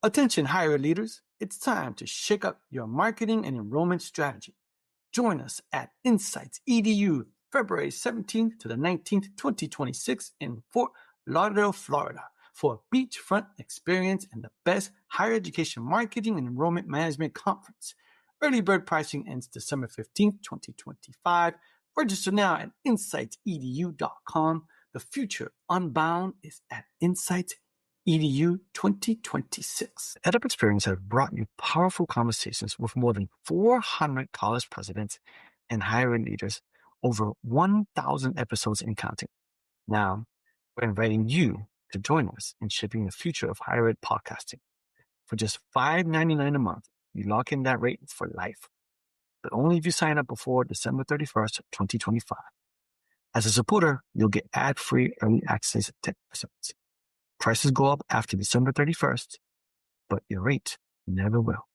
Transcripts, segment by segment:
Attention higher leaders, it's time to shake up your marketing and enrollment strategy. Join us at Insights EDU February 17th to the 19th, 2026 in Fort Lauderdale, Florida for a beachfront experience and the best higher education marketing and enrollment management conference. Early bird pricing ends December 15th, 2025. Register now at insightsedu.com. The future unbound is at Insights EDU 2026. EdUp Experience has brought you powerful conversations with more than 400 college presidents and higher ed leaders, over 1,000 episodes and counting. Now, we're inviting you to join us in shaping the future of higher ed podcasting. For just $5.99 a month, you lock in that rate for life, but only if you sign up before December 31st, 2025. As a supporter, you'll get ad-free early access to episodes. Prices go up after December 31st, but your rate never will.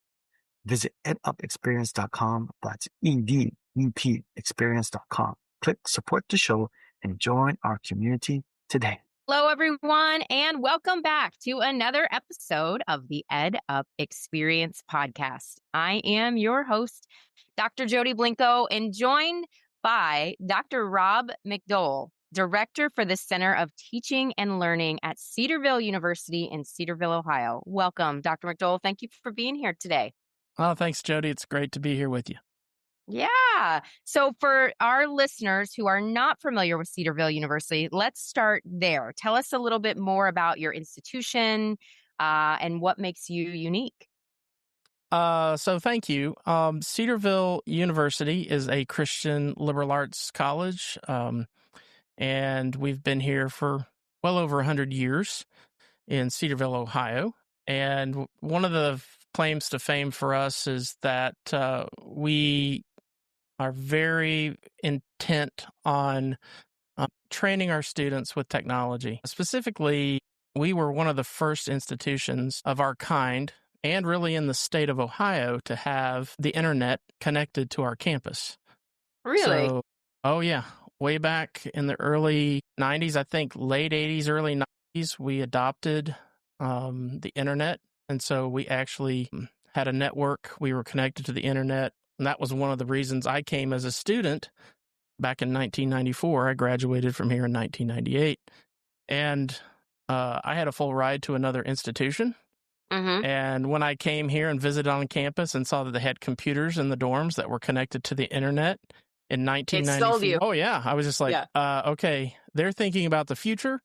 Visit edupexperience.com. That's EDUP experience.com. Click support the show and join our community today. Hello, everyone, and welcome back to another episode of the EdUp Experience podcast. I am your host, Dr. Jody Blinko, and joined by Dr. Rob McDole, Director for the Center of Teaching and Learning at Cedarville University in Cedarville, Ohio. Welcome, Dr. McDole. Thank you for being here today. Oh, thanks, Jody. It's great to be here with you. Yeah. So for our listeners who are not familiar with Cedarville University, let's start there. Tell us a little bit more about your institution and what makes you unique. So thank you. Cedarville University is a Christian liberal arts college, and we've been here for well over 100 years in Cedarville, Ohio. And one of the claims to fame for us is that we are very intent on training our students with technology. Specifically, we were one of the first institutions of our kind, and really in the state of Ohio, to have the internet connected to our campus. Really? So, oh yeah. Way back in the early 90s, I think late 80s, early 90s, we adopted the internet. And so we actually had a network. We were connected to the internet. And that was one of the reasons I came as a student back in 1994. I graduated from here in 1998. And I had a full ride to another institution. Mm-hmm. And when I came here and visited on campus and saw that they had computers in the dorms that were connected to the internet in 1994. It sold you. Oh, yeah. I was just like, Yeah. Okay, they're thinking about the future.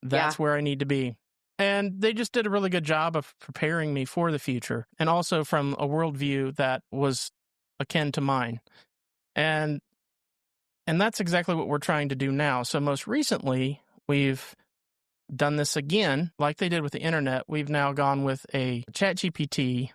That's where I need to be. And they just did a really good job of preparing me for the future, and also from a worldview that was akin to mine. And that's exactly what we're trying to do now. So most recently, we've done this again, like they did with the internet. We've now gone with a ChatGPT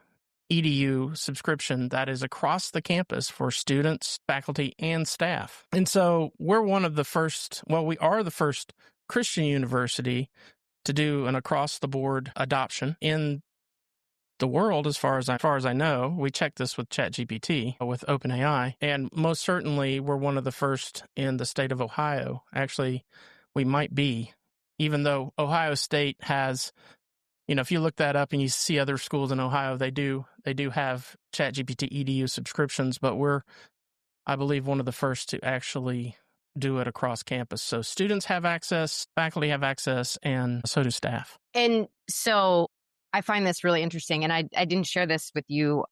EDU subscription that is across the campus for students, faculty, and staff. And so we're one of the first, we are the first Christian university to do an across-the-board adoption in the world, as far as I know. We checked this with ChatGPT, with OpenAI, and most certainly we're one of the first in the state of Ohio. Actually, we might be, even though Ohio State has, if you look that up and you see other schools in Ohio, they do have ChatGPT EDU subscriptions, but we're, I believe, one of the first to actually do it across campus. So students have access, faculty have access, and so do staff. And so I find this really interesting. And I didn't share this with you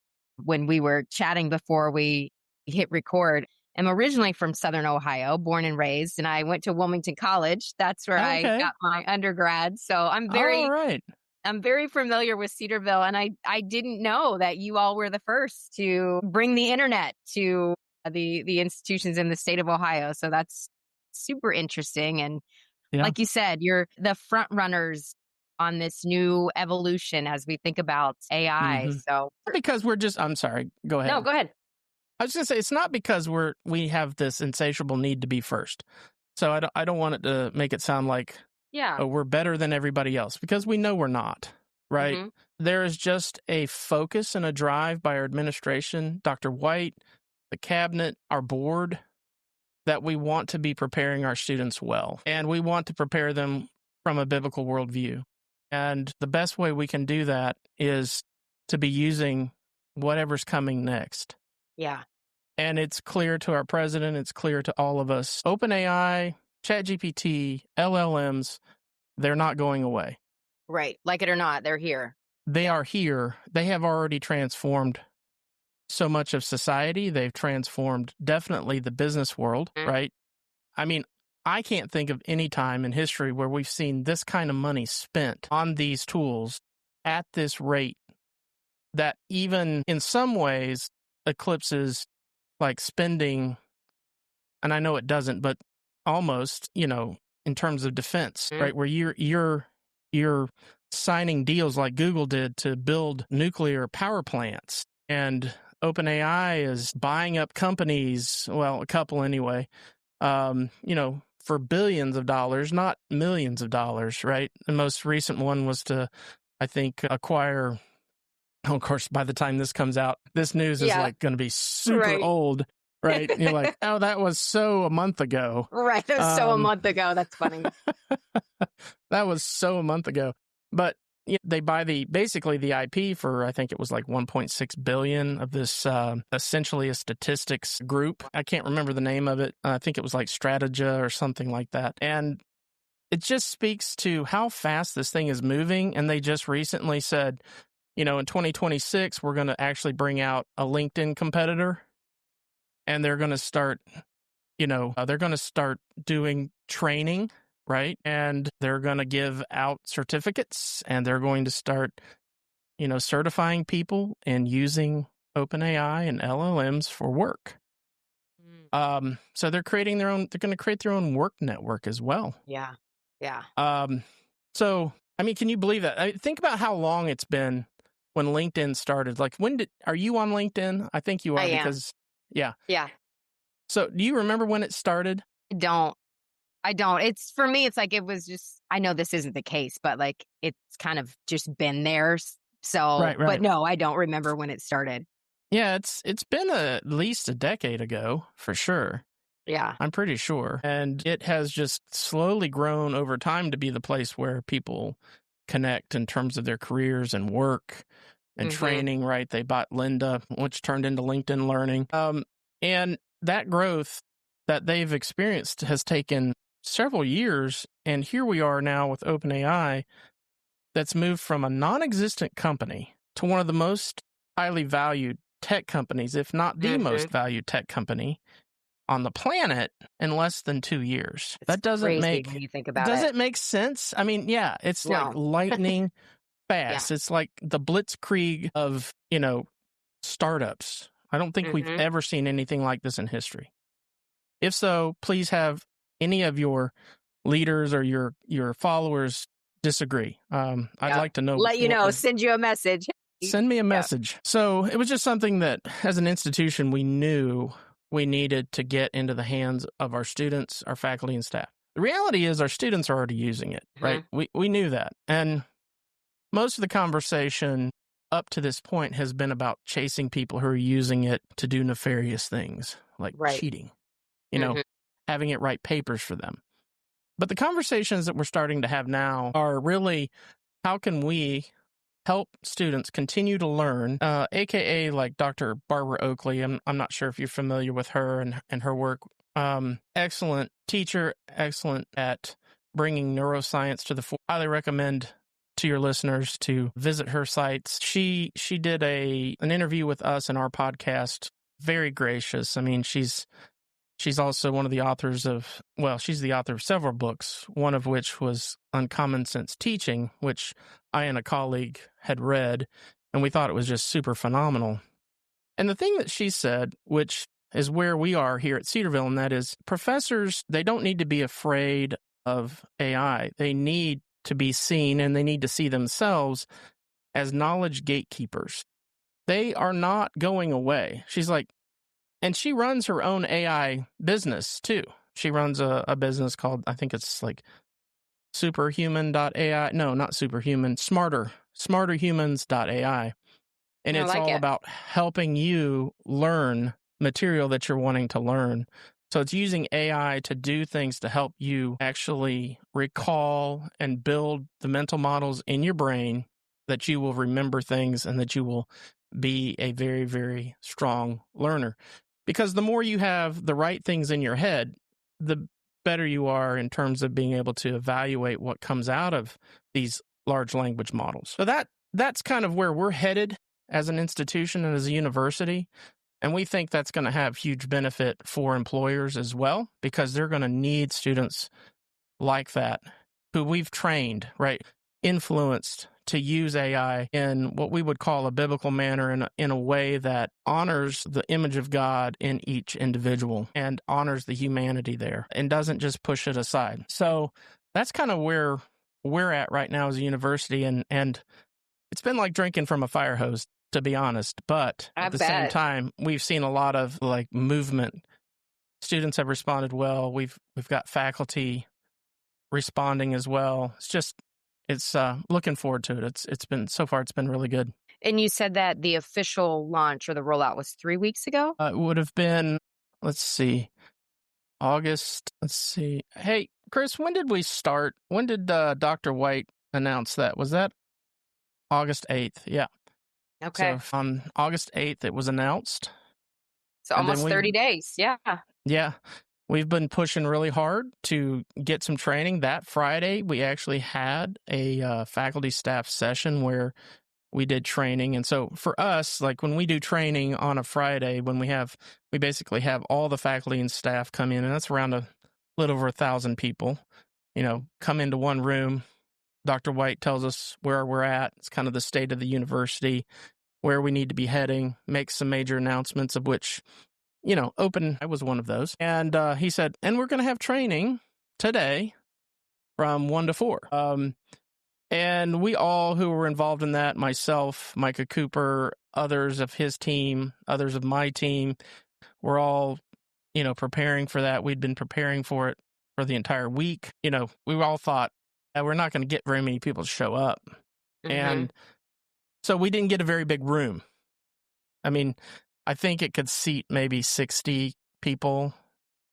when we were chatting before we hit record. I'm originally from Southern Ohio, born and raised, and I went to Wilmington College. That's where I got my undergrad. So I'm very familiar with Cedarville, and I didn't know that you all were the first to bring the internet to the institutions in the state of Ohio. So that's super interesting. And like you said, you're the front runners on this new evolution as we think about AI. Mm-hmm. So because I'm sorry, go ahead. No, go ahead. I was going to say, it's not because we have this insatiable need to be first. So I don't want it to make it sound like we're better than everybody else, because we know we're not, right? Mm-hmm. There is just a focus and a drive by our administration, Dr. White, the cabinet, our board, that we want to be preparing our students well. And we want to prepare them from a biblical worldview. And the best way we can do that is to be using whatever's coming next. Yeah. And it's clear to our president, it's clear to all of us. OpenAI, ChatGPT, LLMs, they're not going away. Right. Like it or not, they're here. They are here. They have already transformed so much of society. They've transformed definitely the business world, right? I mean, I can't think of any time in history where we've seen this kind of money spent on these tools at this rate that even in some ways eclipses like spending, and I know it doesn't, but almost, in terms of defense, right? Where you're signing deals like Google did to build nuclear power plants, and OpenAI is buying up companies, well, a couple anyway, for billions of dollars, not millions of dollars, right? The most recent one was to, I think, acquire, of course, by the time this comes out, this news is like going to be super old, right? You're like, oh, that was so a month ago. Right. That was so a month ago. That's funny. That was so a month ago. But they buy basically the IP for, I think it was like 1.6 billion of this, essentially a statistics group. I can't remember the name of it. I think it was like Strategia or something like that. And it just speaks to how fast this thing is moving. And they just recently said, in 2026, we're going to actually bring out a LinkedIn competitor, and they're going to start, doing training. Right. And they're going to give out certificates, and they're going to start, certifying people and using OpenAI and LLMs for work. So they're going to create their own work network as well. Yeah. Yeah. So, I mean, can you believe that? Think about how long it's been when LinkedIn started. Like, are you on LinkedIn? I think you are. I am. Because, yeah. Yeah. So do you remember when it started? I don't. It's for me, it's like it was just, I know this isn't the case, but like it's kind of just been there. So, right. But no, I don't remember when it started. Yeah, it's been at least a decade ago, for sure. Yeah. I'm pretty sure. And it has just slowly grown over time to be the place where people connect in terms of their careers and work and training, right? They bought Lynda, which turned into LinkedIn Learning. And that growth that they've experienced has taken several years, and here we are now with OpenAI that's moved from a non-existent company to one of the most highly valued tech companies, if not the most valued tech company on the planet in less than 2 years. It's that doesn't when you think about does it. it make sense? I mean, yeah, it's like lightning fast. It's like the blitzkrieg of, startups. I don't think we've ever seen anything like this in history. If so, please have any of your leaders or your followers disagree. I'd like to know. Let you know. Send you a message. Send me a message. So it was just something that, as an institution, we knew we needed to get into the hands of our students, our faculty, and staff. The reality is our students are already using it, right? We knew that. And most of the conversation up to this point has been about chasing people who are using it to do nefarious things, like cheating. Having it write papers for them. But the conversations that we're starting to have now are really, how can we help students continue to learn, AKA like Dr. Barbara Oakley. I'm not sure if you're familiar with her and her work. Excellent teacher, excellent at bringing neuroscience to the fore. Highly recommend to your listeners to visit her sites. She did an interview with us in our podcast. Very gracious. I mean, She's also one of the authors of, she's the author of several books, one of which was Uncommon Sense Teaching, which I and a colleague had read, and we thought it was just super phenomenal. And the thing that she said, which is where we are here at Cedarville, and that is professors, they don't need to be afraid of AI. They need to be seen, and they need to see themselves as knowledge gatekeepers. They are not going away. She's like, and she runs her own AI business, too. She runs a business called, I think it's like superhuman.ai. No, not superhuman, smarterhumans.ai. And it's all about helping you learn material that you're wanting to learn So it's using AI to do things to help you actually recall and build the mental models in your brain that you will remember things and that you will be a very, very strong learner. Because the more you have the right things in your head, the better you are in terms of being able to evaluate what comes out of these large language models. So that's kind of where we're headed as an institution and as a university. And we think that's going to have huge benefit for employers as well, because they're going to need students like that who we've trained, right, influenced to use AI in what we would call a biblical manner, in a way that honors the image of God in each individual and honors the humanity there and doesn't just push it aside. So that's kind of where we're at right now as a university. And it's been like drinking from a fire hose, to be honest. But at the same time, we've seen a lot of like movement. Students have responded well. We've got faculty responding as well. It's looking forward to it. It's been really good. And you said that the official launch or the rollout was 3 weeks ago? It would have been, let's see, August. Let's see. Hey, Chris, when did we start? When did Dr. White announce that? Was that August 8th? Yeah. Okay. So on August 8th, it was announced. So almost 30 days. Yeah. Yeah. We've been pushing really hard to get some training. That Friday, we actually had a faculty staff session where we did training. And so for us, like when we do training on a Friday, we basically have all the faculty and staff come in, and that's around a little over 1,000 people, come into one room. Dr. White tells us where we're at. It's kind of the state of the university, where we need to be heading, makes some major announcements, of which, open, I was one of those. And he said, and we're going to have training today from 1 to 4. And we all who were involved in that, myself, Micah Cooper, others of his team, others of my team, we're all, preparing for that. We'd been preparing for it for the entire week. We all thought, we're not going to get very many people to show up. Mm-hmm. And so we didn't get a very big room. I mean, I think it could seat maybe 60 people,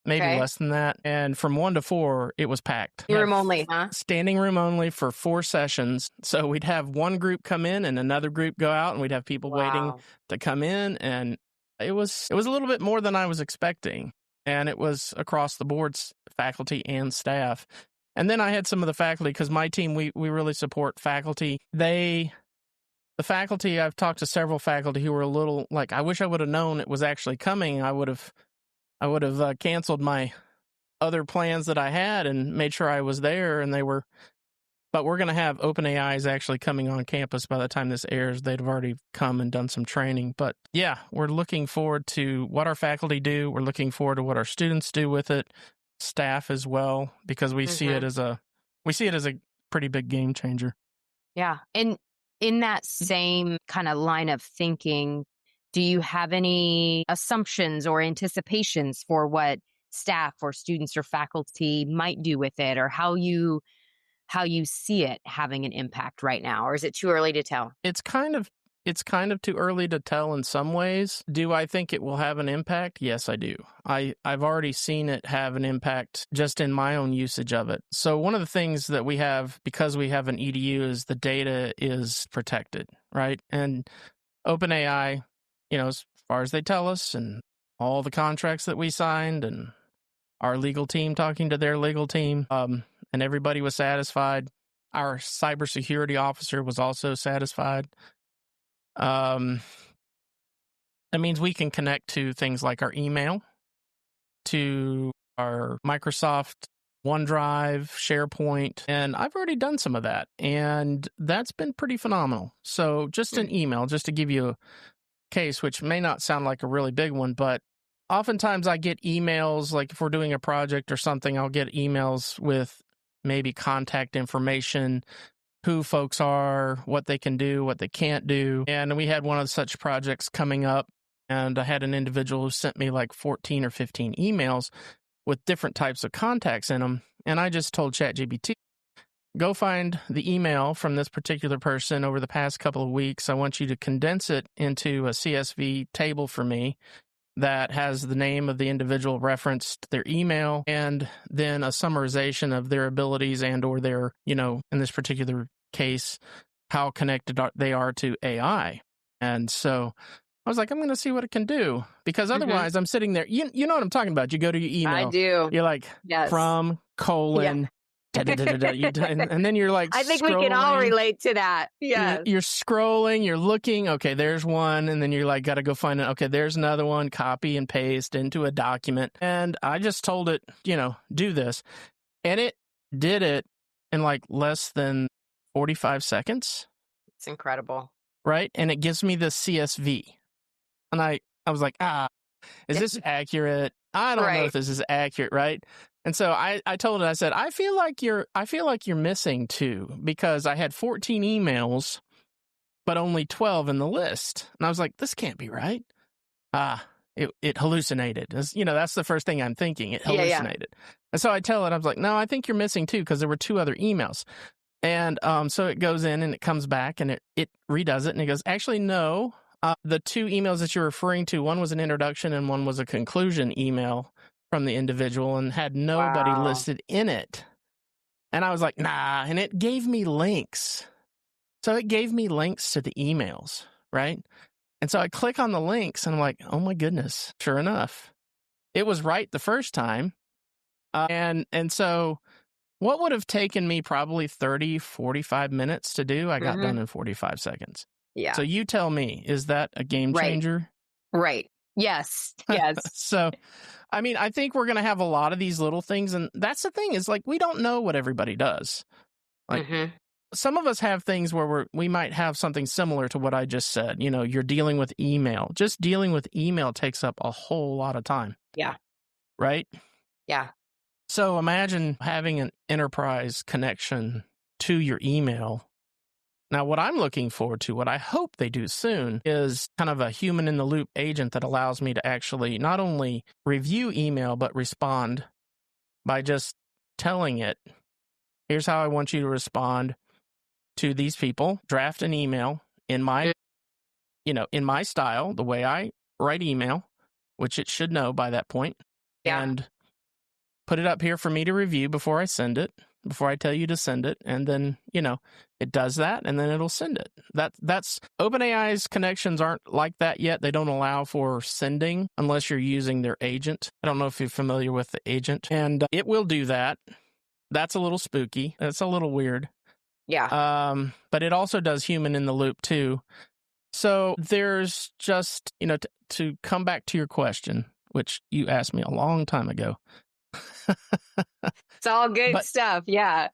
maybe less than that. And from 1 to 4, it was packed. Room only, huh? Standing room only for 4 sessions. So we'd have one group come in and another group go out, and we'd have people waiting to come in. And it was a little bit more than I was expecting. And it was across the boards, faculty and staff. And then I had some of the faculty, because my team, we really support faculty. The faculty, I've talked to several faculty who were a little like, I wish I would have known it was actually coming. I would have canceled my other plans that I had and made sure I was there. But we're going to have OpenAI is actually coming on campus by the time this airs. They'd have already come and done some training. But yeah, we're looking forward to what our faculty do. We're looking forward to what our students do with it, staff as well, because we see it as a pretty big game changer. Yeah. And in that same kind of line of thinking, do you have any assumptions or anticipations for what staff or students or faculty might do with it, or how you see it having an impact right now? Or is it too early to tell? It's kind of too early to tell in some ways. Do I think it will have an impact? Yes, I do. I've already seen it have an impact just in my own usage of it. So one of the things that we have, because we have an EDU, is the data is protected, right? And OpenAI, as far as they tell us, and all the contracts that we signed, and our legal team talking to their legal team, and everybody was satisfied. Our cybersecurity officer was also satisfied. That means we can connect to things like our email, to our Microsoft OneDrive, SharePoint, and I've already done some of that, and that's been pretty phenomenal. So just an email, just to give you a case, which may not sound like a really big one, but oftentimes I get emails, like if we're doing a project or something, I'll get emails with maybe contact information, who folks are, what they can do, what they can't do. And we had one of such projects coming up, and I had an individual who sent me like 14 or 15 emails with different types of contacts in them. And I just told ChatGPT, go find the email from this particular person over the past couple of weeks. I want you to condense it into a CSV table for me that has the name of the individual referenced, their email, and then a summarization of their abilities and or their, in this particular case, how connected they are to AI. And so I was like, I'm going to see what it can do, because otherwise I'm sitting there. You know what I'm talking about. You go to your email. I do. You're like, from, colon, and then you're like, I think scrolling. we can all relate to that. Yeah. You're scrolling, you're looking, okay, there's one. And then you're like, got to go find it. Okay, there's another one, copy and paste into a document. And I just told it, do this. And it did it in like less than 45 seconds. It's incredible. Right? And it gives me the CSV. And I was like, is this accurate? I don't know if this is accurate, right? And so I told it, I said, I feel like you're missing 2, because I had 14 emails, but only 12 in the list. And I was like, this can't be right. It hallucinated. That's the first thing I'm thinking. It hallucinated. Yeah. And so I tell it, I was like, no, I think you're missing 2, because there were 2 other emails. And so it goes in and it comes back and it redoes it. And it goes, actually, no, the 2 emails that you're referring to, one was an introduction and one was a conclusion email from the individual, and had nobody listed in it. And I was like, nah. And it gave me links. So it gave me links to the emails, right? And so I click on the links and I'm like, oh my goodness, sure enough, it was right the first time. And so what would have taken me probably 30, 45 minutes to do, I got done in 45 seconds. Yeah. So you tell me, is that a game changer? Right. Yes. Yes. So, I mean, I think we're going to have a lot of these little things. And that's the thing, is like, we don't know what everybody does. Like, some of us have things where we might have something similar to what I just said. You're dealing with email. Just dealing with email takes up a whole lot of time. Yeah. Right? Yeah. So imagine having an enterprise connection to your email. Now, what I'm looking forward to, what I hope they do soon, is kind of a human-in-the-loop agent that allows me to actually not only review email, but respond by just telling it, here's how I want you to respond to these people. Draft an email in my, in my style, the way I write email, which it should know by that point. Yeah. And put it up here for me to review before I send it, before I tell you to send it. And then, it does that, and then it'll send it. That's OpenAI's connections aren't like that yet. They don't allow for sending unless you're using their agent. I don't know if you're familiar with the agent. And it will do that. That's a little spooky. That's a little weird. Yeah. But it also does human in the loop too. So there's just, to come back to your question, which you asked me a long time ago. It's all good stuff. Yeah.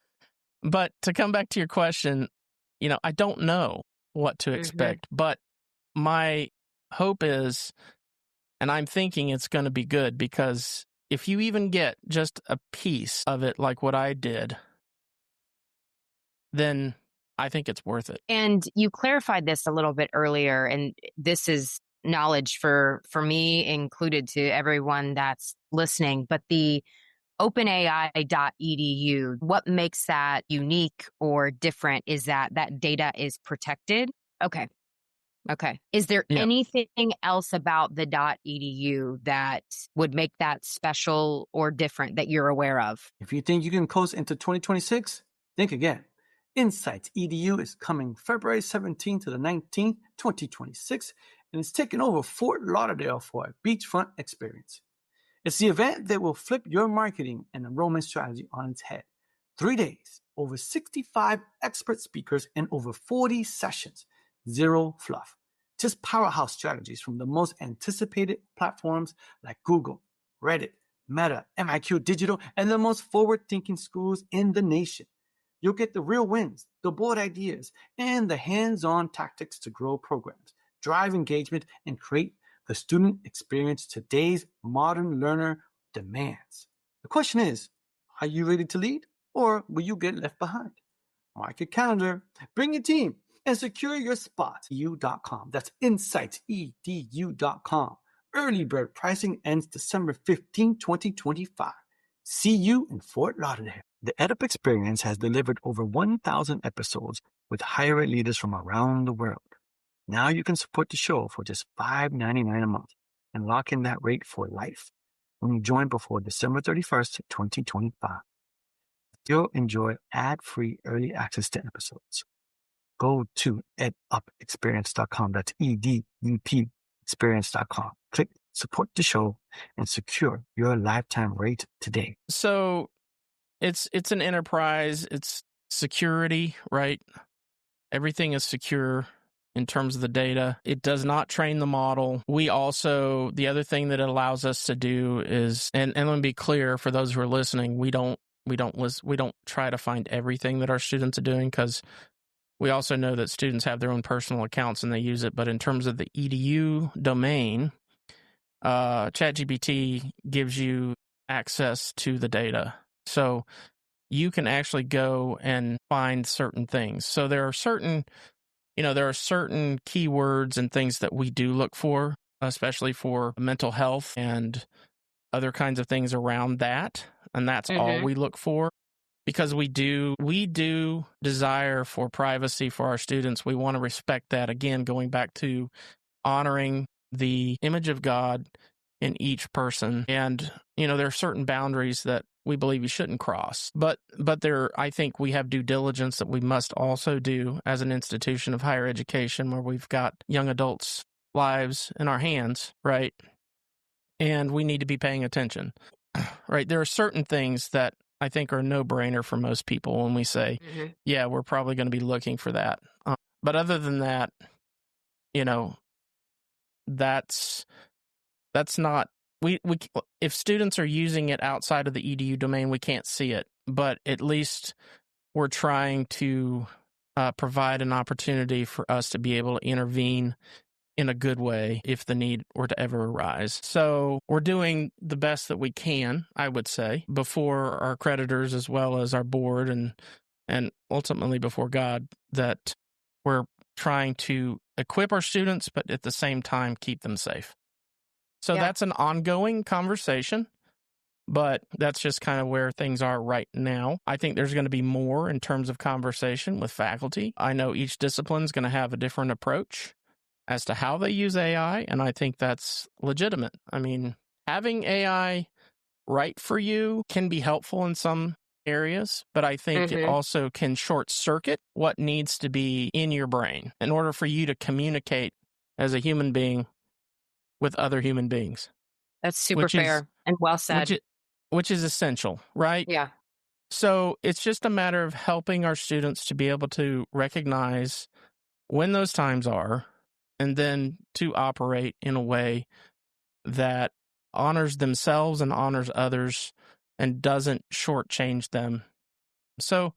But to come back to your question, I don't know what to expect, but my hope is, and I'm thinking it's going to be good, because if you even get just a piece of it, like what I did, then I think it's worth it. And you clarified this a little bit earlier, and this is knowledge for me included, to everyone that's listening, but the OpenAI.edu, what makes that unique or different is that data is protected. Okay. Is there anything else about the .edu that would make that special or different that you're aware of? If you think you can coast into 2026, think again. Insights EDU is coming February 17th to the 19th, 2026, and it's taking over Fort Lauderdale for a beachfront experience. It's the event that will flip your marketing and enrollment strategy on its head. 3 days, over 65 expert speakers, and over 40 sessions. Zero fluff. Just powerhouse strategies from the most anticipated platforms like Google, Reddit, Meta, MIQ Digital, and the most forward-thinking schools in the nation. You'll get the real wins, the bold ideas, and the hands-on tactics to grow programs, drive engagement, and create the student experience today's modern learner demands. The question is, are you ready to lead, or will you get left behind? Mark your calendar, bring your team, and secure your spot. edu.com. That's insightsedu.com. Early bird pricing ends December 15, 2025. See you in Fort Lauderdale. The EdUp experience has delivered over 1,000 episodes with higher ed leaders from around the world. Now you can support the show for just $5.99 a month. and lock in that rate for life when you join before December 31st, 2025. You'll enjoy ad-free early access to episodes. Go to edupexperience.com. That's EDUP experience.com. Click support the show and secure your lifetime rate today. So it's an enterprise. It's security, right? Everything is secure in terms of the data. It does not train the model. We also, the other thing that it allows us to do is, and let me be clear for those who are listening, we don't try to find everything that our students are doing, because we also know that students have their own personal accounts and they use it. But in terms of the EDU domain, ChatGPT gives you access to the data. So you can actually go and find certain things. So there are certain keywords and things that we do look for, especially for mental health and other kinds of things around that. And that's all we look for, because we do desire for privacy for our students. We want to respect that. Again, going back to honoring the image of God in each person. And, there are certain boundaries that we believe you shouldn't cross. But I think we have due diligence that we must also do as an institution of higher education, where we've got young adults' lives in our hands, right? And we need to be paying attention, right? There are certain things that I think are a no-brainer for most people when we say, yeah, we're probably going to be looking for that. But other than that, that's not, we if students are using it outside of the EDU domain, we can't see it, but at least we're trying to provide an opportunity for us to be able to intervene in a good way if the need were to ever arise. So we're doing the best that we can, I would say, before our creditors as well as our board and ultimately before God, that we're trying to equip our students, but at the same time keep them safe. So that's an ongoing conversation, but that's just kind of where things are right now. I think there's going to be more in terms of conversation with faculty. I know each discipline is going to have a different approach as to how they use AI, and I think that's legitimate. I mean, having AI right for you can be helpful in some areas, but I think it also can short circuit what needs to be in your brain in order for you to communicate as a human being with other human beings. That's super fair and well said. Which is essential, right? Yeah. So it's just a matter of helping our students to be able to recognize when those times are, and then to operate in a way that honors themselves and honors others and doesn't shortchange them. So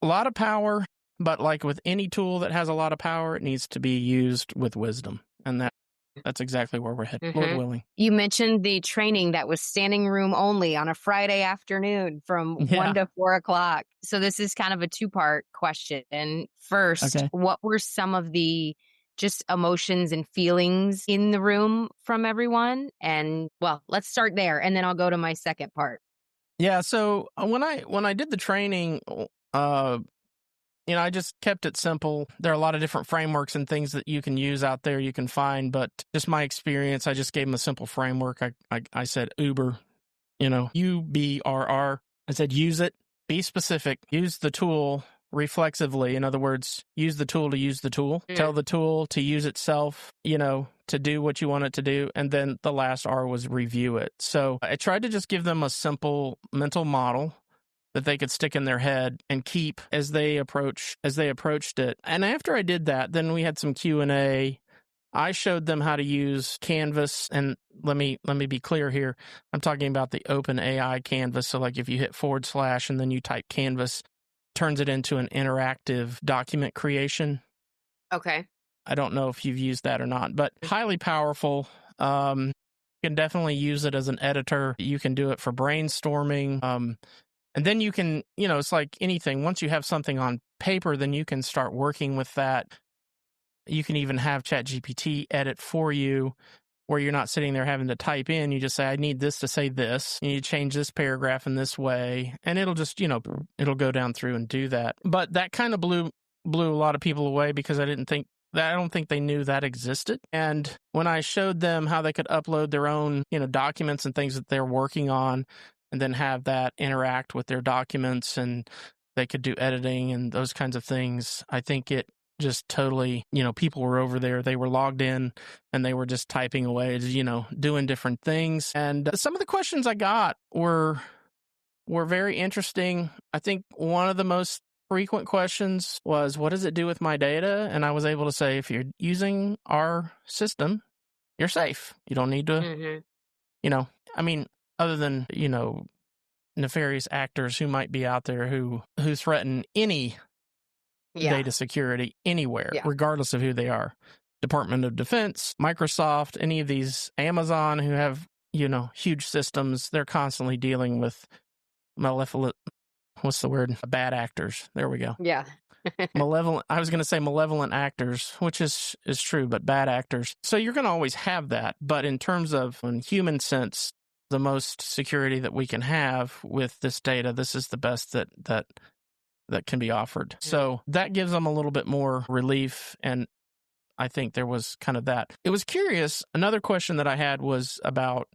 a lot of power, but like with any tool that has a lot of power, it needs to be used with wisdom. And that's exactly where we're headed, Lord willing. You mentioned the training that was standing room only on a Friday afternoon from 1 to 4 o'clock. So this is kind of a two-part question. And first, what were some of the just emotions and feelings in the room from everyone? And well, let's start there, and then I'll go to my second part. Yeah. So when I did the training, I just kept it simple. There are a lot of different frameworks and things that you can use out there, you can find, but just my experience, I just gave them a simple framework. I said Uber, UBRR. I said use it, be specific, use the tool reflexively. In other words, use the tool to use the tool. Tell the tool to use itself, to do what you want it to do. And then the last R was review it. So I tried to just give them a simple mental model that they could stick in their head and keep as they approached it. And after I did that, then we had some Q&A. I showed them how to use Canvas, and let me be clear here. I'm talking about the open AI Canvas. So like if you hit / and then you type Canvas, turns it into an interactive document creation. Okay. I don't know if you've used that or not, but highly powerful. You can definitely use it as an editor. You can do it for brainstorming. And then you can, it's like anything. Once you have something on paper, then you can start working with that. You can even have ChatGPT edit for you, where you're not sitting there having to type in. You just say, I need this to say this. You need to change this paragraph in this way. And it'll just, it'll go down through and do that. But that kind of blew a lot of people away, because I didn't think I don't think they knew that existed. And when I showed them how they could upload their own, documents and things that they're working on, and then have that interact with their documents, and they could do editing and those kinds of things, I think it just totally, people were over there, they were logged in and they were just typing away, doing different things. And some of the questions I got were very interesting. I think one of the most frequent questions was, what does it do with my data? And I was able to say, if you're using our system, you're safe. You don't need to, other than, nefarious actors who might be out there who threaten any data security anywhere, regardless of who they are. Department of Defense, Microsoft, any of these, Amazon, who have, huge systems, they're constantly dealing with malevolent, what's the word? Bad actors. There we go. Yeah. Malevolent. I was going to say malevolent actors, which is true, but bad actors. So you're going to always have that. But in terms of, in human sense, the most security that we can have with this data, this is the best that can be offered. So that gives them a little bit more relief. And I think there was kind of that. It was curious. Another question that I had was about,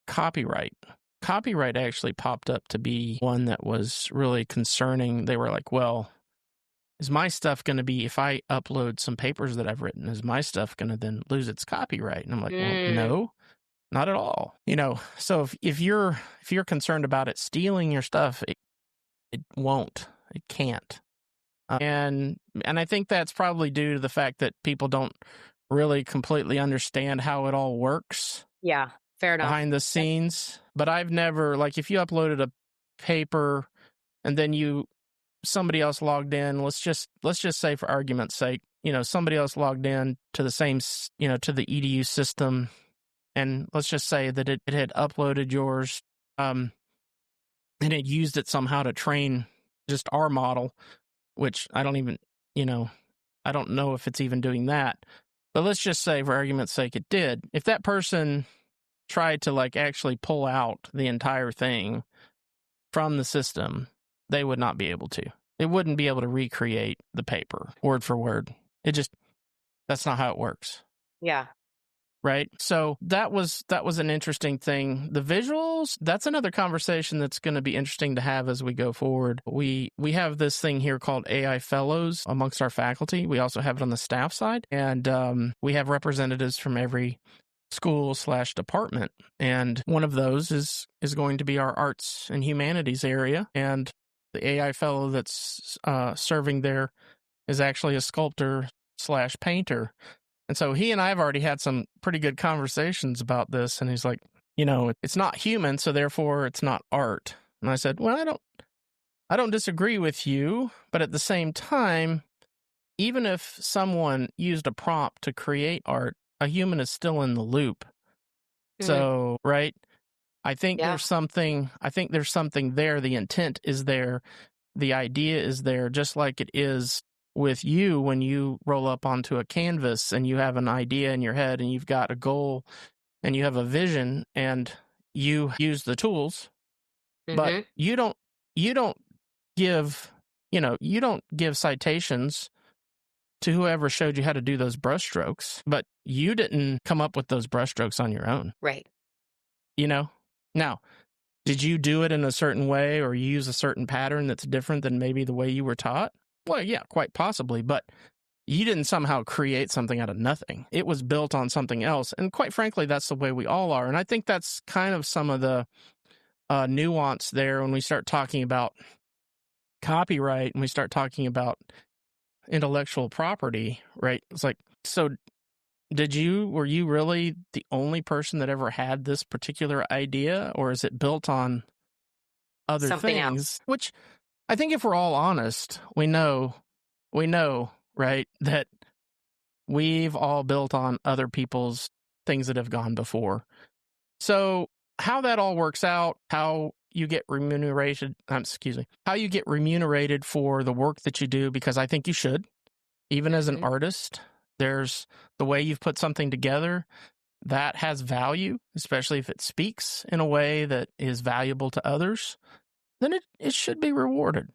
copyright. Copyright actually popped up to be one that was really concerning. They were like, well, is my stuff going to be, if I upload some papers that I've written, is my stuff going to then lose its copyright? And I'm like, well, no, not at all. So if you're concerned about it stealing your stuff, it won't, it can't. And I think that's probably due to the fact that people don't really completely understand how it all works. Yeah. Fair enough. Behind the scenes. But I've never, like, if you uploaded a paper and then somebody else logged in, let's just say for argument's sake, somebody else logged in to the same, to the EDU system, and let's just say that it had uploaded yours, and it used it somehow to train just our model, which I don't even, I don't know if it's even doing that. But let's just say for argument's sake it did. If that person tried to actually pull out the entire thing from the system, they would not be able to. It wouldn't be able to recreate the paper word for word. That's not how it works. Yeah. Right? So that was an interesting thing. The visuals, that's another conversation that's going to be interesting to have as we go forward. We have this thing here called AI Fellows amongst our faculty. We also have it on the staff side, and we have representatives from every school/department, and one of those is going to be our arts and humanities area, and the AI fellow that's serving there is actually a sculptor/painter. And so he and I have already had some pretty good conversations about this, and he's like, it's not human, so therefore it's not art. And I said, well, I don't disagree with you, but at the same time, even if someone used a prompt to create art, a human is still in the loop. So, right? I think there's something there. The intent is there. The idea is there, just like it is with you when you roll up onto a canvas and you have an idea in your head and you've got a goal and you have a vision and you use the tools, but you don't give citations to whoever showed you how to do those brushstrokes, but you didn't come up with those brushstrokes on your own. Right. Now, did you do it in a certain way or you use a certain pattern that's different than maybe the way you were taught? Well, yeah, quite possibly, but you didn't somehow create something out of nothing. It was built on something else. And quite frankly, that's the way we all are. And I think that's kind of some of the nuance there when we start talking about copyright and we start talking about intellectual property, right? It's like, so were you really the only person that ever had this particular idea, or is it built on other something things? Else. Which I think if we're all honest, we know, right, that we've all built on other people's things that have gone before. So how that all works out, how you get remunerated for the work that you do, because I think you should, even as an artist, there's the way you've put something together that has value, especially if it speaks in a way that is valuable to others, then it should be rewarded.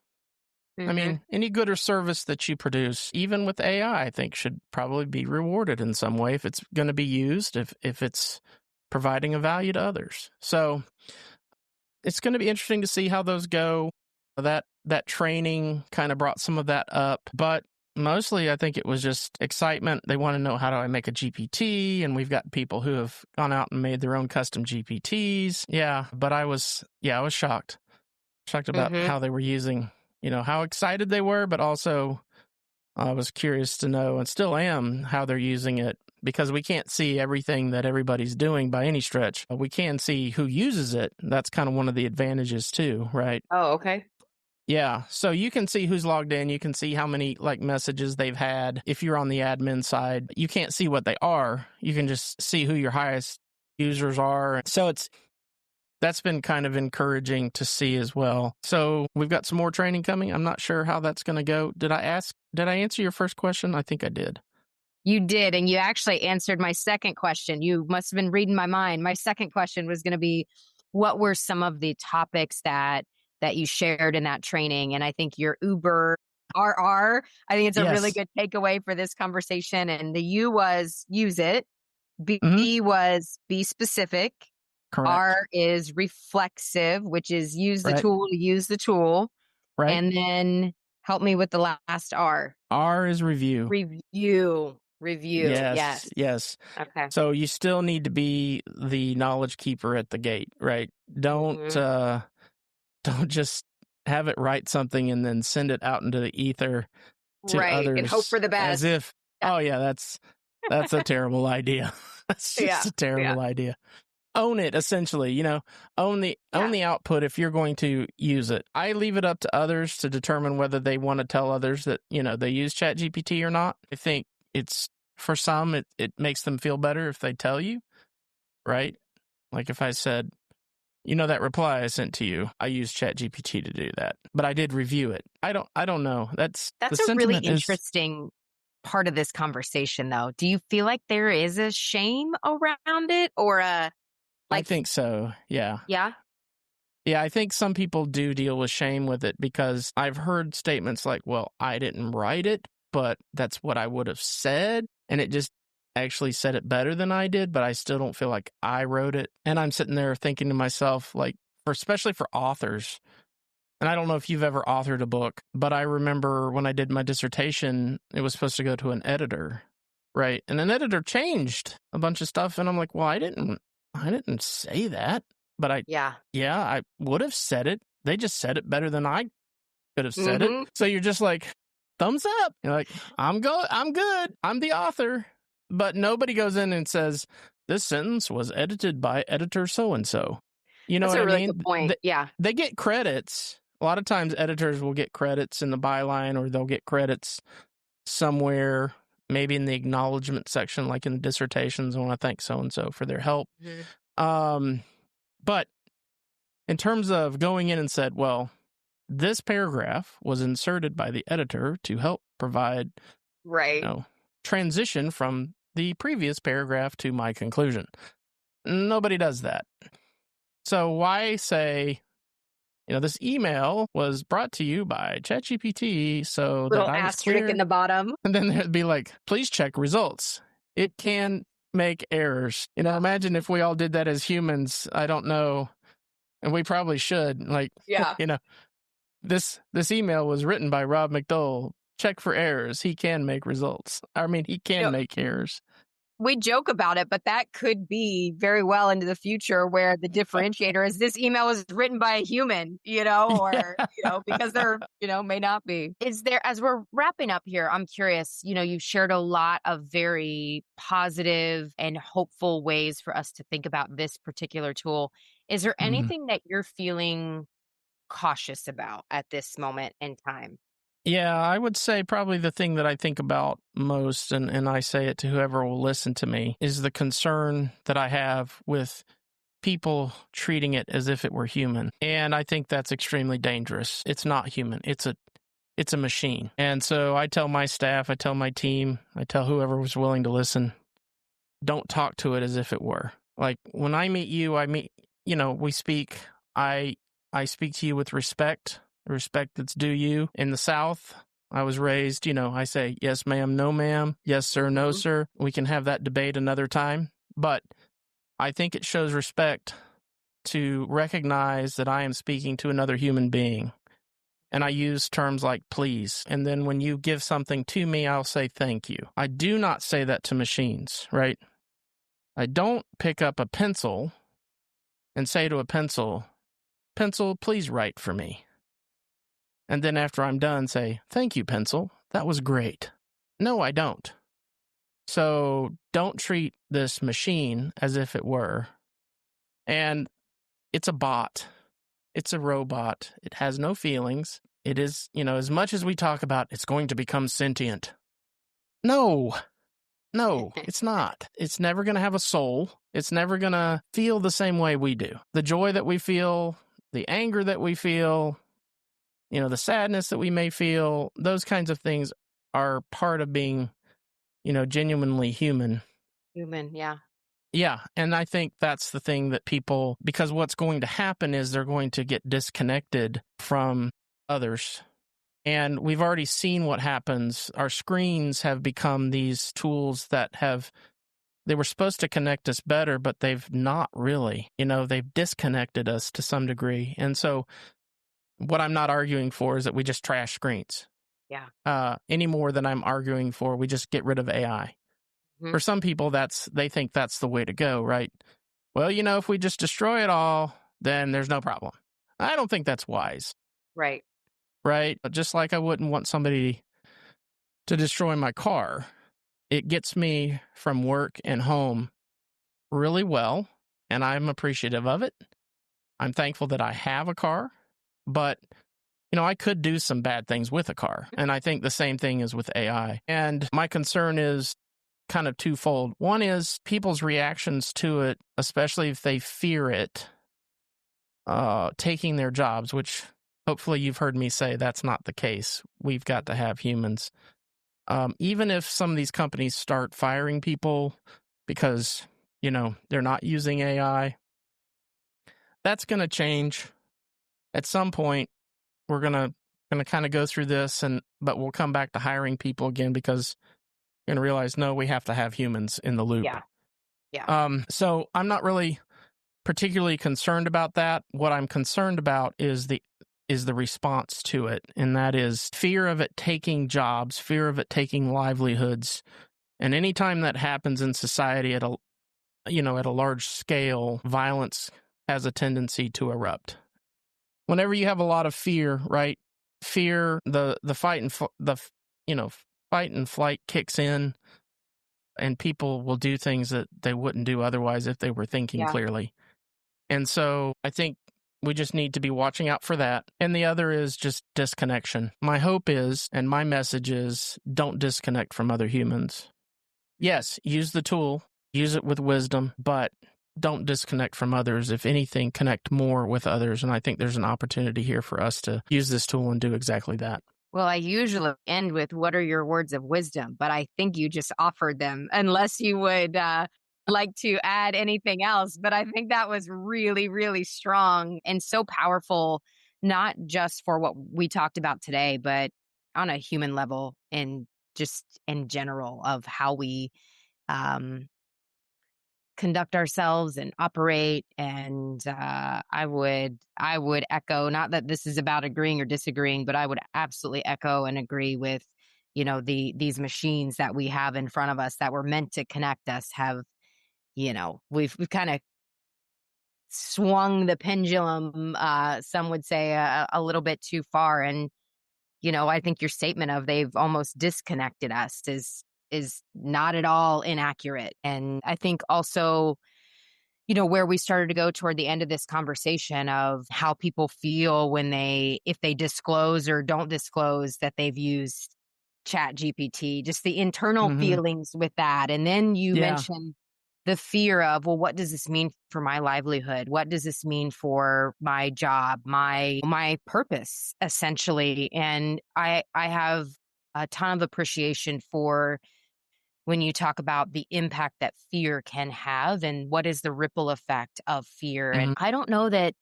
I mean, any good or service that you produce, even with AI, I think should probably be rewarded in some way if it's going to be used, if it's providing a value to others. So it's going to be interesting to see how those go. That training kind of brought some of that up, but mostly I think it was just excitement. They want to know, how do I make a GPT? And we've got people who have gone out and made their own custom GPTs. Yeah, but I was shocked about how they were using, how excited they were, but also I was curious to know, and still am, how they're using it, because we can't see everything that everybody's doing by any stretch. We can see who uses it. That's kind of one of the advantages too, right? Oh, okay. Yeah. So you can see who's logged in. You can see how many messages they've had. If you're on the admin side, you can't see what they are. You can just see who your highest users are. So that's been kind of encouraging to see as well. So we've got some more training coming. I'm not sure how that's going to go. Did I answer your first question? I think I did. You did. And you actually answered my second question. You must have been reading my mind. My second question was going to be, what were some of the topics that you shared in that training? And I think your Uber RR, I think it's a really good takeaway for this conversation. And the U was use it. B was be specific. Correct. R is reflexive, which is use the tool to use the tool. Right. And then help me with the last R. R is review. Review. Yes. Okay. So you still need to be the knowledge keeper at the gate, right? Don't just have it write something and then send it out into the ether to others and hope for the best. as if, that's a terrible idea. That's just a terrible idea. Own it, essentially, own the output if you're going to use it. I leave it up to others to determine whether they want to tell others that, they use ChatGPT or not. I think it's, for some, it makes them feel better if they tell you, right? Like if I said, that reply I sent to you, I used ChatGPT to do that, but I did review it. I don't know. That's a really interesting part of this conversation, though. Do you feel like there is a shame around it, or I think so. Yeah. Yeah. Yeah. I think some people do deal with shame with it, because I've heard statements like, well, I didn't write it, but that's what I would have said. And it just actually said it better than I did, but I still don't feel like I wrote it. And I'm sitting there thinking to myself, especially for authors, and I don't know if you've ever authored a book, but I remember when I did my dissertation, it was supposed to go to an editor, right? And an editor changed a bunch of stuff. And I'm like, well, I didn't say that, but I would have said it. They just said it better than I could have said it. So you're just like, thumbs up. You're like, I'm good. I'm the author. But nobody goes in and says, this sentence was edited by editor so-and-so. You know That's what a really I mean? good point. They get credits. A lot of times editors will get credits in the byline, or they'll get credits somewhere, maybe in the acknowledgement section, like in the dissertations. I want to thank so-and-so for their help. But in terms of going in and said, well, this paragraph was inserted by the editor to help provide transition from the previous paragraph to my conclusion. Nobody does that. So why say, this email was brought to you by ChatGPT so little that I was asterisk clear. In the bottom. And then there'd be like, please check results. It can make errors. Imagine if we all did that as humans. I don't know. And we probably should. This email was written by Rob McDole. Check for errors. He can make results. I mean, he can make errors. We joke about it, but that could be very well into the future where the differentiator is this email was written by a human, or, because there, may not be. Is there, as we're wrapping up here, I'm curious, you've shared a lot of very positive and hopeful ways for us to think about this particular tool. Is there anything that you're feeling cautious about at this moment in time? Yeah, I would say probably the thing that I think about most, and I say it to whoever will listen to me, is the concern that I have with people treating it as if it were human. And I think that's extremely dangerous. It's not human. It's a machine. And so I tell my staff, I tell my team, I tell whoever was willing to listen, don't talk to it as if it were. Like when I meet you, we speak, I speak to you with respect. respect that's due you. In the South, I was raised, I say, yes, ma'am, no, ma'am, yes, sir, no, sir. We can have that debate another time. But I think it shows respect to recognize that I am speaking to another human being. And I use terms like please. And then when you give something to me, I'll say thank you. I do not say that to machines, right? I don't pick up a pencil and say to a pencil, please write for me. And then after I'm done, say, thank you, pencil. That was great. No, I don't. So don't treat this machine as if it were. And it's a bot. It's a robot. It has no feelings. It is, as much as we talk about it's going to become sentient. No, it's not. It's never going to have a soul. It's never going to feel the same way we do. The joy that we feel, the anger that we feel, the sadness that we may feel, those kinds of things are part of being, genuinely human. Human, yeah. Yeah, and I think that's the thing that people, because what's going to happen is they're going to get disconnected from others. And we've already seen what happens. Our screens have become these tools that they were supposed to connect us better, but they've not really. They've disconnected us to some degree. And so what I'm not arguing for is that we just trash screens. Yeah. Any more than I'm arguing for we just get rid of AI. Mm-hmm. For some people, they think that's the way to go, right? Well, if we just destroy it all, then there's no problem. I don't think that's wise. Right. Right? Just like I wouldn't want somebody to destroy my car. It gets me from work and home really well, and I'm appreciative of it. I'm thankful that I have a car, but I could do some bad things with a car, and I think the same thing is with AI. And my concern is kind of twofold. One is people's reactions to it, especially if they fear it, taking their jobs, which hopefully you've heard me say that's not the case. We've got to have humans. Even if some of these companies start firing people because, they're not using AI, that's going to change. At some point, we're going to kind of go through this, but we'll come back to hiring people again because we're going to realize, no, we have to have humans in the loop. Yeah. So I'm not really particularly concerned about that. What I'm concerned about is the response to it, and that is fear of it taking jobs, fear of it taking livelihoods. And anytime that happens in society at a large scale, violence has a tendency to erupt. Whenever you have a lot of fear, right? Fear, the fight and flight kicks in, and people will do things that they wouldn't do otherwise if they were thinking clearly. And so I think we just need to be watching out for that. And the other is just disconnection. My hope is, and my message is, don't disconnect from other humans. Yes, use the tool, use it with wisdom, but don't disconnect from others. If anything, connect more with others. And I think there's an opportunity here for us to use this tool and do exactly that. Well, I usually end with, what are your words of wisdom? But I think you just offered them, unless you would like to add anything else. But I think that was really, really strong and so powerful, not just for what we talked about today, but on a human level and just in general of how we conduct ourselves and operate. And I would echo, not that this is about agreeing or disagreeing, but I would absolutely echo and agree with, these machines that we have in front of us that were meant to connect us have, we've kind of swung the pendulum, some would say a little bit too far. And, I think your statement of they've almost disconnected us is not at all inaccurate. And I think also, where we started to go toward the end of this conversation of how people feel if they disclose or don't disclose that they've used ChatGPT, just the internal feelings with that. And then you mentioned the fear of, well, what does this mean for my livelihood? What does this mean for my job, my purpose, essentially? And I have a ton of appreciation for when you talk about the impact that fear can have and what is the ripple effect of fear. And I don't know that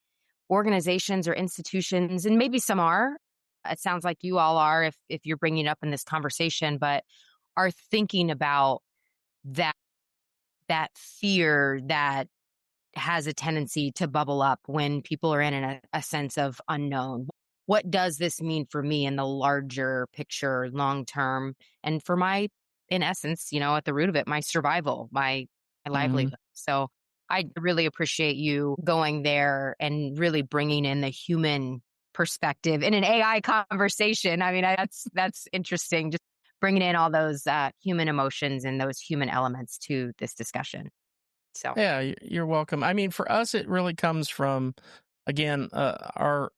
organizations or institutions, and maybe some are, it sounds like you all are if you're bringing it up in this conversation, but are thinking about that fear that has a tendency to bubble up when people are in a sense of unknown. What does this mean for me in the larger picture, long term, and for my, in essence, at the root of it, my survival, my livelihood. So I really appreciate you going there and really bringing in the human perspective in an AI conversation. I mean, that's interesting. Just bringing in all those human emotions and those human elements to this discussion. So Yeah, you're welcome. I mean, for us, it really comes from, again, our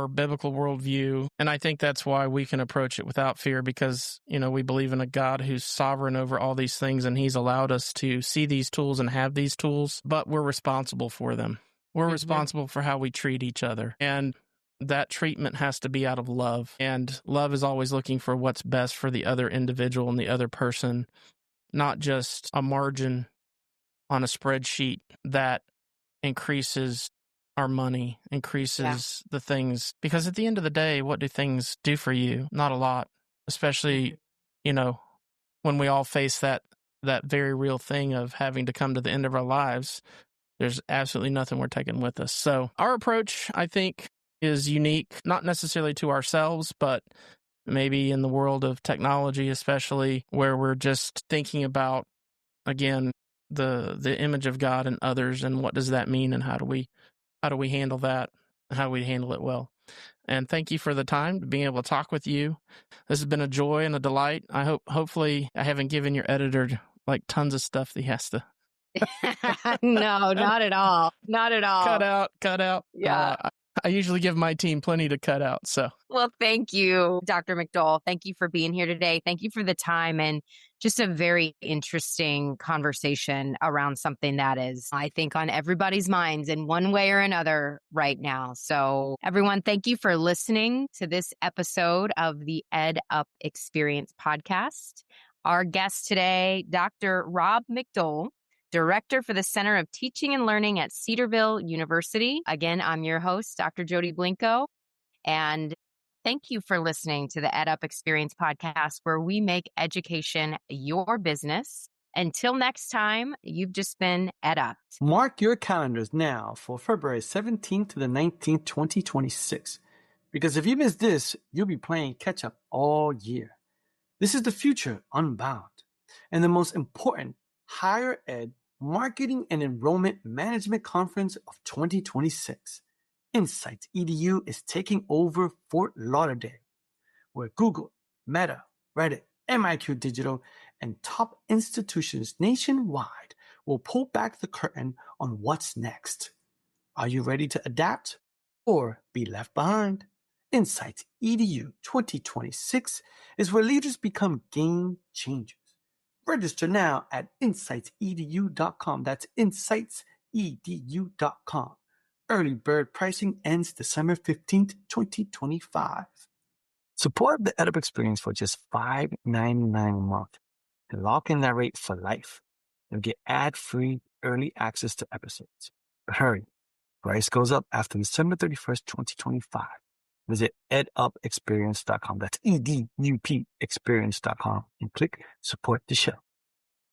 biblical worldview. And I think that's why we can approach it without fear, because, we believe in a God who's sovereign over all these things, and he's allowed us to see these tools and have these tools, but we're responsible for them. We're responsible for how we treat each other. And that treatment has to be out of love. And love is always looking for what's best for the other individual and the other person, not just a margin on a spreadsheet that increases our money, increases the things. Because at the end of the day, what do things do for you? Not a lot, especially, when we all face that very real thing of having to come to the end of our lives. There's absolutely nothing we're taking with us. So our approach, I think, is unique, not necessarily to ourselves, but maybe in the world of technology, especially, where we're just thinking about, again, the image of God in others, and what does that mean, and how do we handle that, and how do we handle it well. And thank you for the time, being able to talk with you. This has been a joy and a delight. Hopefully I haven't given your editor like tons of stuff that he has to No, not at all. Not at all. cut out. Yeah. I usually give my team plenty to cut out. So, well, thank you, Dr. McDole. Thank you for being here today. Thank you for the time, and just a very interesting conversation around something that is, I think, on everybody's minds in one way or another right now. So everyone, thank you for listening to this episode of the EdUp Experience podcast. Our guest today, Dr. Rob McDole, Director for the Center of Teaching and Learning at Cedarville University. Again, I'm your host, Dr. Jody Blinko, and thank you for listening to the EdUp Experience podcast, where we make education your business. Until next time, you've just been EdUp. Mark your calendars now for February 17th to the 19th, 2026. Because if you miss this, you'll be playing catch up all year. This is the future unbound, and the most important higher ed marketing and enrollment management conference of 2026. Insights EDU is taking over Fort Lauderdale, where Google, Meta, Reddit, MIQ Digital, and top institutions nationwide will pull back the curtain on what's next. Are you ready to adapt or be left behind? Insights EDU 2026 is where leaders become game changers. Register now at insightsedu.com. That's insightsedu.com. Early bird pricing ends December 15th, 2025. Support the EdUp Experience for just $5.99 a month and lock in that rate for life. You'll get ad-free early access to episodes. But hurry, price goes up after December 31st, 2025. Visit edupexperience.com. That's EDUP experience.com and click support the show.